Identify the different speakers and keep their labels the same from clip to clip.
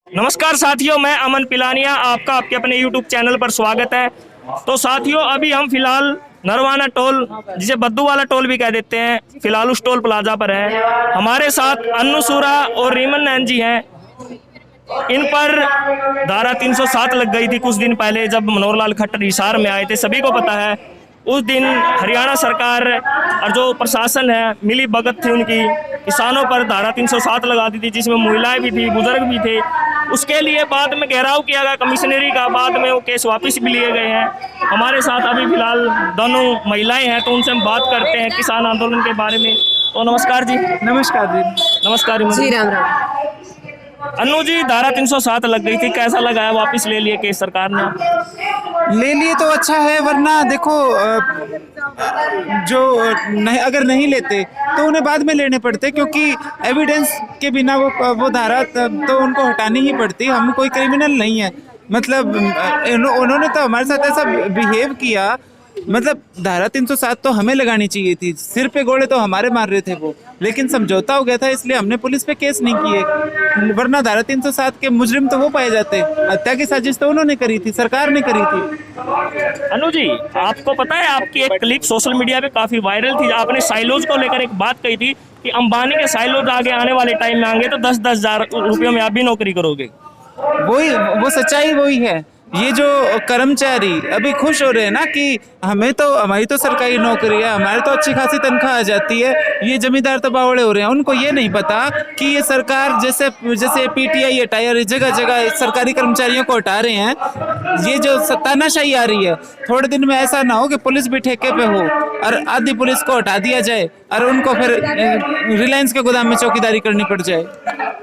Speaker 1: नमस्कार साथियों, मैं अमन पिलानिया, आपका आपके अपने यूट्यूब चैनल पर स्वागत है। तो साथियों, अभी हम फिलहाल नरवाना टोल, जिसे बद्दू वाला टोल भी कह देते हैं, फिलहाल उस टोल प्लाजा पर है। हमारे साथ अन्नू सूरा और रीमन नैन जी हैं। इन पर धारा 307 लग गई थी कुछ दिन पहले, जब मनोहर लाल खट्टर हिसार में आए थे। सभी को पता है उस दिन हरियाणा सरकार और जो प्रशासन है मिली भगत थी उनकी, किसानों पर धारा 307 लगा दी थी, जिसमें महिलाएं भी थी, बुजुर्ग भी थे। उसके लिए बाद में घेराव किया गया कमिश्नरी का, बाद में वो केस वापस भी लिए गए हैं। हमारे साथ अभी फिलहाल दोनों महिलाएं हैं, तो उनसे हम बात करते हैं किसान आंदोलन के बारे में। तो नमस्कार जी।
Speaker 2: नमस्कार जी।
Speaker 1: नमस्कार
Speaker 3: जी, राम राम।
Speaker 1: अन्नू जी, धारा 307 लग गई थी, कैसा लगा है? वापस ले लिए केस सरकार ने?
Speaker 2: ले लिए तो अच्छा है, वरना देखो जो नहीं, अगर नहीं लेते तो उन्हें बाद में लेने पड़ते, क्योंकि एविडेंस के बिना वो धारा तो उनको हटानी ही पड़ती। हम कोई क्रिमिनल नहीं है, मतलब उन्होंने तो हमारे साथ ऐसा बिहेव किया। मतलब धारा 307 तो हमें लगानी चाहिए थी, सिर पे गोले तो हमारे मार रहे थे वो, लेकिन समझौता हो गया था, इसलिए हमने पुलिस पे केस नहीं किए। वरना धारा 307 के मुजरिम तो वो पाए जाते। हत्या की साजिश तो उन्होंने करी थी, सरकार ने करी थी।
Speaker 1: अनु जी, आपको पता है आपकी एक क्लिप सोशल मीडिया पे काफी वायरल थी। आपने साइलोज को लेकर एक बात कही थी कि अंबानी के साइलोज आगे आने वाले टाइम में आएंगे तो 10-10 हजार रुपयों में आप भी नौकरी करोगे।
Speaker 2: वो सच्चाई वही है। ये जो कर्मचारी अभी खुश हो रहे हैं ना कि हमारी तो सरकारी नौकरी है, हमारे तो अच्छी खासी तनख्वाह आ जाती है, ये जमींदार तो बावड़े हो रहे हैं। उनको ये नहीं पता कि ये सरकार जैसे पीटीआई हटाई, जगह जगह सरकारी कर्मचारियों को हटा रहे हैं। ये जो तानाशाही आ रही है, थोड़े दिन में ऐसा ना हो कि पुलिस भी ठेके पे हो और आधी पुलिस को हटा दिया जाए और उनको फिर रिलायंस के गोदाम में चौकीदारी करनी पड़ जाए।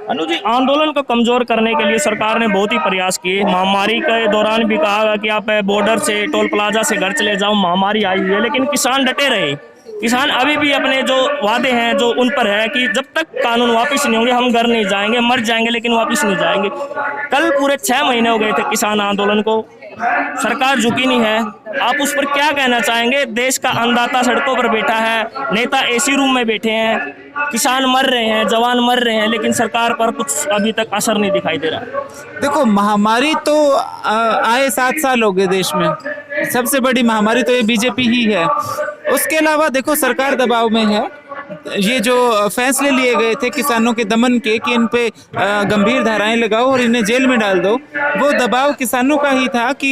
Speaker 1: अनु जी, आंदोलन को कमजोर करने के लिए सरकार ने बहुत ही प्रयास किए। महामारी के दौरान भी कहा कि आप बॉर्डर से, टोल प्लाजा से घर चले जाओ, महामारी आई हुई है, लेकिन किसान डटे रहे। किसान अभी भी अपने जो वादे हैं जो उन पर है कि जब तक कानून वापस नहीं होंगे हम घर नहीं जाएंगे, मर जाएंगे लेकिन वापस नहीं जाएंगे। कल पूरे 6 महीने हो गए थे किसान आंदोलन को, सरकार झुकी नहीं है। आप उस पर क्या कहना चाहेंगे? देश का अन्नदाता सड़कों पर बैठा है, नेता एसी रूम में बैठे हैं, किसान मर रहे हैं, जवान मर रहे हैं, लेकिन सरकार पर कुछ अभी तक असर नहीं दिखाई दे रहा। देखो,
Speaker 2: महामारी तो आए 7 साल हो गए देश में। सबसे बड़ी महामारी तो ये बीजेपी ही है। उसके अलावा देखो, सरकार दबाव में है। ये जो फैसले लिए गए थे किसानों के दमन के कि इन पे गंभीर धाराएं लगाओ और इन्हें जेल में डाल दो, वो दबाव किसानों का ही था। कि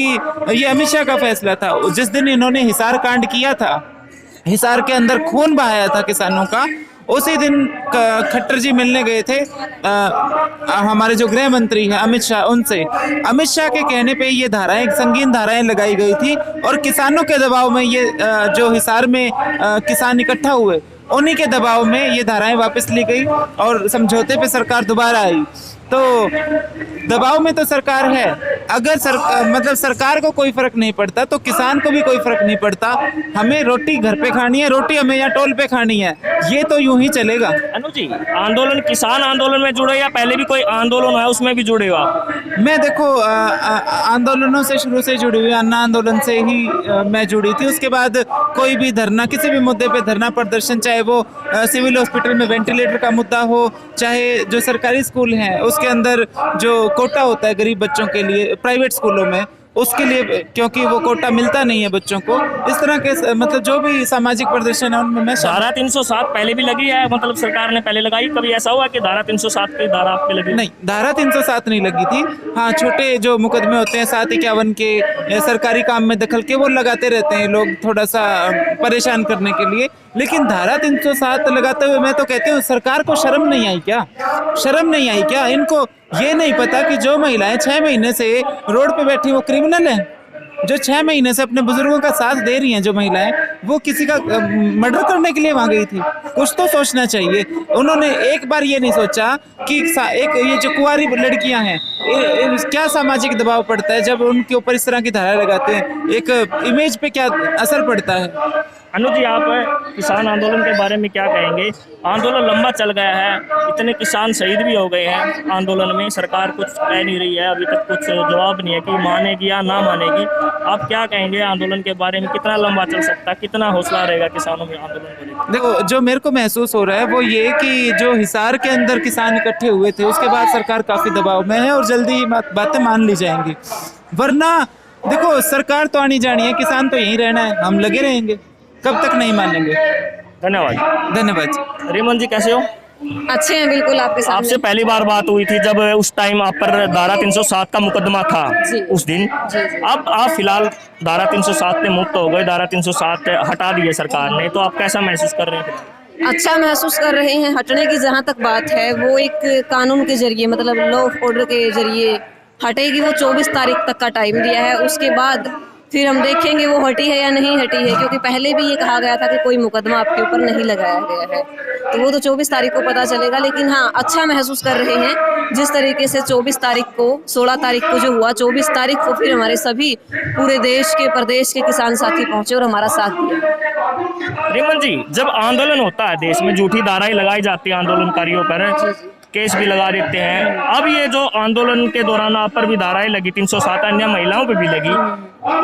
Speaker 2: ये अमित शाह का फैसला था। जिस दिन इन्होंने हिसार कांड किया था, हिसार के अंदर खून बहाया था किसानों का, उसी दिन खट्टर जी मिलने गए थे हमारे जो गृह मंत्री हैं अमित शाह, उनसे। अमित शाह के कहने पे ये धाराएं, संगीन धाराएं लगाई गई थी और किसानों के दबाव में ये जो हिसार में किसान इकट्ठा हुए, उन्हीं के दबाव में ये धाराएं वापस ली गई और समझौते पे सरकार दोबारा आई। तो दबाव में तो सरकार है। अगर मतलब सरकार को कोई फर्क नहीं पड़ता तो किसान को भी कोई फर्क नहीं पड़ता। हमें रोटी घर पे खानी है, रोटी हमें यहाँ टोल पे खानी है, ये तो यूं ही चलेगा।
Speaker 1: अनु जी, आंदोलन किसान आंदोलन में जुड़े या पहले भी कोई आंदोलन है उसमें भी जुड़े हो आप?
Speaker 2: मैं देखो आंदोलनों से शुरू से जुड़ी हुई, अन्ना आंदोलन से ही मैं जुड़ी थी। उसके बाद कोई भी धरना, किसी भी मुद्दे पे धरना प्रदर्शन, चाहे वो सिविल हॉस्पिटल में वेंटिलेटर का मुद्दा हो, चाहे जो सरकारी स्कूल हैं उसके अंदर जो कोटा होता है गरीब बच्चों के लिए प्राइवेट स्कूलों में, उसके लिए, क्योंकि वो कोटा मिलता नहीं है बच्चों को, इस तरह के मतलब जो भी सामाजिक प्रदर्शन है उनमें मैं।
Speaker 1: धारा 307 पहले भी लगी है, मतलब सरकार ने पहले लगाई? कभी ऐसा हुआ कि धारा 307 की धारा आप पे लगी?
Speaker 2: नहीं, धारा 307 नहीं लगी थी। हाँ, छोटे जो मुकदमे होते हैं 751 के या सरकारी काम में दखल के, वो लगाते रहते हैं लोग थोड़ा सा परेशान करने के लिए। लेकिन धारा 307 लगाते हुए मैं तो कहती हूँ, सरकार को शर्म नहीं आई क्या? शर्म नहीं आई क्या? इनको ये नहीं पता कि जो महिलाएं 6 महीने से रोड पे बैठी वो क्रिमिनल है? जो 6 महीने से अपने बुजुर्गों का साथ दे रही हैं जो महिलाएं, वो किसी का मर्डर करने के लिए वहां गई थी? कुछ तो सोचना चाहिए। उन्होंने एक बार ये नहीं सोचा कि एक ये जो कुंवारी लड़कियां हैं, क्या सामाजिक दबाव पड़ता है जब उनके ऊपर इस तरह की धारा लगाते हैं, एक इमेज पे क्या असर पड़ता है।
Speaker 1: अनुज जी, आप किसान आंदोलन के बारे में क्या कहेंगे? आंदोलन लंबा चल गया है, इतने किसान शहीद भी हो गए हैं आंदोलन में, सरकार कुछ कह नहीं रही है, अभी तक कुछ जवाब नहीं है कि मानेगी या ना मानेगी। आप क्या कहेंगे आंदोलन के बारे में? कितना लंबा चल सकता है, कितना हौसला रहेगा किसानों में आंदोलन को लेकर?
Speaker 2: देखो, जो मेरे को महसूस हो रहा है वो ये कि जो हिसार के अंदर किसान इकट्ठे हुए थे, उसके बाद सरकार काफी दबाव में है और जल्दी ही बातें मान ली जाएंगी। वरना देखो, सरकार तो आनी जानी है, किसान तो यहीं रहना है, हम लगे रहेंगे, कब तक नहीं मानेंगे।
Speaker 1: धन्यवाद।
Speaker 2: धन्यवाद।
Speaker 1: रिमन जी, कैसे हो?
Speaker 3: अच्छे हैं बिल्कुल आपके सामने।
Speaker 1: आपसे पहली बार बात हुई थी जब उस टाइम आप पर धारा 307 का मुकदमा था,
Speaker 3: जी।
Speaker 1: उस दिन।
Speaker 3: जी, जी।
Speaker 1: अब आप फिलहाल धारा 307 से मुक्त हो गए, धारा 307 हटा दी है सरकार ने, तो आप कैसा महसूस कर रहे हैं?
Speaker 3: अच्छा महसूस कर रहे हैं। हटने की जहाँ तक बात है, वो एक कानून के जरिए, मतलब लॉ ऑफ ऑर्डर के जरिए हटेगी। वो 24 तारीख तक का टाइम दिया है, उसके बाद फिर हम देखेंगे वो हटी है या नहीं हटी है, क्योंकि पहले भी ये कहा गया था कि कोई मुकदमा आपके ऊपर नहीं लगाया गया है। तो वो तो 24 तारीख को पता चलेगा। लेकिन हाँ, अच्छा महसूस कर रहे हैं जिस तरीके से 24 तारीख को, 16 तारीख को जो हुआ, 24 तारीख को फिर हमारे सभी पूरे देश के, प्रदेश के किसान साथी पहुंचे और हमारा साथ दिया।
Speaker 1: रिमन जी, जब आंदोलन होता है देश में, झूठी धाराएं लगाई जाती है आंदोलनकारियों पर, केस भी लगा देते हैं। अब ये जो आंदोलन के दौरान आप पर भी धाराएं लगी, 307 अन्य महिलाओं पे भी लगी,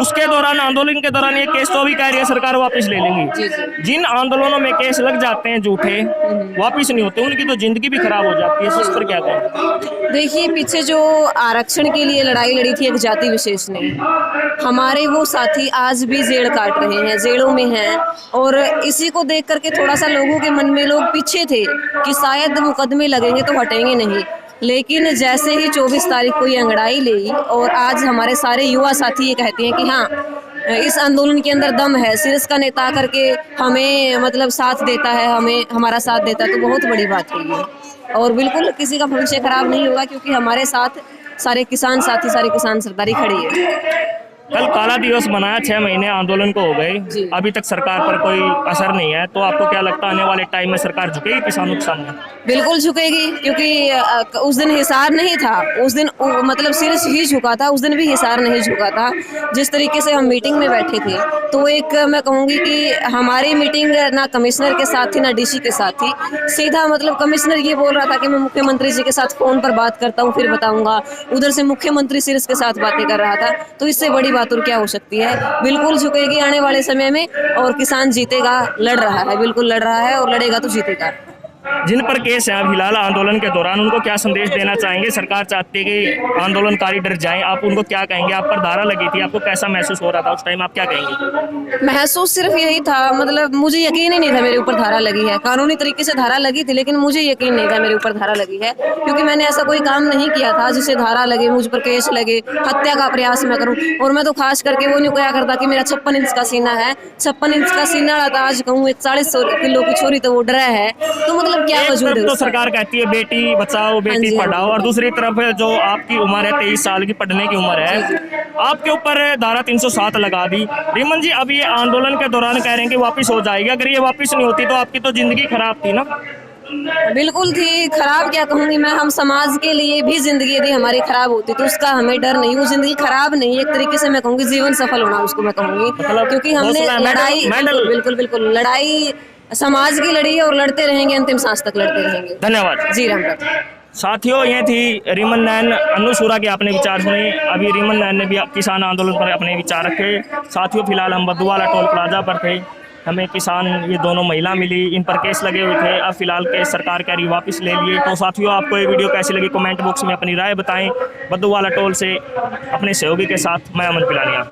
Speaker 1: उसके दौरान, आंदोलन के दौरान ये केस तो भी कह रही है सरकार वापस ले लेंगी। जिन आंदोलनों में केस लग जाते हैं झूठे, वापस नहीं होते, उनकी तो जिंदगी भी खराब हो जाती है। इस पर क्या कहेंगे?
Speaker 3: देखिए, पीछे जो आरक्षण के लिए लड़ाई लड़ी थी एक जाति विशेष ने, हमारे वो साथी आज भी जेल काट रहे हैं, जेलों में हैं। और इसी को देख करके थोड़ा सा लोगों के मन में, लोग पीछे थे कि शायद मुकदमे लगेंगे तो हटेंगे नहीं। लेकिन जैसे ही 24 तारीख को ये अंगड़ाई ली, और आज हमारे सारे युवा साथी ये कहते हैं कि हाँ, इस आंदोलन के अंदर दम है, सिरस का नेता करके हमें मतलब साथ देता है, हमें हमारा साथ देता है, तो बहुत बड़ी बात है ये। और बिल्कुल किसी का भविष्य खराब नहीं होगा, क्योंकि हमारे साथ सारे किसान साथी, सारे किसान सरदारी खड़ी है।
Speaker 1: कल काला दिवस मनाया, 6 महीने आंदोलन को हो गए, अभी तक सरकार पर कोई असर नहीं है, तो आपको क्या लगता है आने वाले टाइम में सरकार झुकेगी किसानों के सामने?
Speaker 3: बिल्कुल झुकेगी, क्योंकि उस दिन हिसार नहीं था, उस दिन मतलब सिर्फ ही झुका था, उस दिन भी हिसार नहीं झुका था। जिस तरीके से हम मीटिंग में बैठे थे, तो एक मैं कहूँगी कि हमारी मीटिंग ना कमिश्नर के साथ थी ना डीसी के साथ थी। सीधा मतलब कमिश्नर ये बोल रहा था कि मैं मुख्यमंत्री जी के साथ फोन पर बात करता हूँ फिर बताऊंगा, उधर से मुख्यमंत्री सिर्फ के साथ बातें कर रहा था। तो इससे बड़ी बात और क्या हो सकती है? बिल्कुल झुकेगी आने वाले समय में, और किसान जीतेगा, लड़ रहा है, बिल्कुल लड़ रहा है और लड़ेगा तो जीतेगा।
Speaker 1: जिन पर केस है फिलहाल आंदोलन के दौरान, उनको क्या संदेश देना चाहेंगे? सरकार चाहती है कि आंदोलनकारी डर जाएं, आप उनको क्या कहेंगे? आप पर धारा लगी थी, आपको कैसा महसूस हो रहा था उस टाइम, आप क्या कहेंगे?
Speaker 3: महसूस सिर्फ यही था, मतलब मुझे यकीन ही नहीं था मेरे ऊपर धारा लगी है। कानूनी तरीके से धारा लगी थी, लेकिन मुझे यकीन नहीं था मेरे ऊपर धारा लगी है, क्योंकि मैंने ऐसा कोई काम नहीं किया था जिससे धारा लगे, मुझ पर केस लगे, हत्या का प्रयास मैं करूं। और मैं तो खास करके वो नहीं कहा करता कि मेरा 56 इंच का सीना है, 56 इंच का सीना रहता, आज कहूँ 40 किलो की छोरी तो वो डरा है, तो मतलब क्या वजूद है?
Speaker 1: तो सरकार कहती है बेटी बचाओ बेटी पढ़ाओ, और दूसरी तरफ जो आपकी उम्र है 23 साल की, पढ़ने की उम्र है, आपके ऊपर धारा 307 लगा दी। रिमन जी, अब ये आंदोलन के दौरान कह रहे हैं कि वापस हो जाएगी, अगर ये वापस नहीं होती तो आपकी तो जिंदगी खराब थी ना?
Speaker 3: बिल्कुल थी खराब, क्या कहूँगी मैं, हम समाज के लिए भी जिंदगी यदि हमारी खराब होती तो उसका हमें डर नहीं, वो जिंदगी खराब नहीं, एक तरीके से मैं कहूँगी जीवन सफल होना उसको मैं कहूँगी, क्योंकि हमने लड़ाई, बिल्कुल बिल्कुल लड़ाई समाज की लड़ी है और लड़ते रहेंगे, अंतिम सांस तक लड़ते रहेंगे।
Speaker 1: धन्यवाद
Speaker 3: जी राम।
Speaker 1: साथियों, ये थी रिमन नैन, अन्नू सूरा के अपने विचार सुने। अभी रिमन नैन ने भी किसान आंदोलन पर अपने विचार रखे। साथियों, फिलहाल हम बद्दूवाला टोल प्लाजा पर थे, हमें किसान ये दोनों महिला मिली, इन पर केस लगे हुए थे, अब फिलहाल केस सरकार कह रही वापस ले लिए। तो साथियों, आपको ये वीडियो कैसी लगी कमेंट बॉक्स में अपनी राय बताएं। बद्दूवाला टोल से अपने सहयोगी के साथ मैं अमन पिलानिया।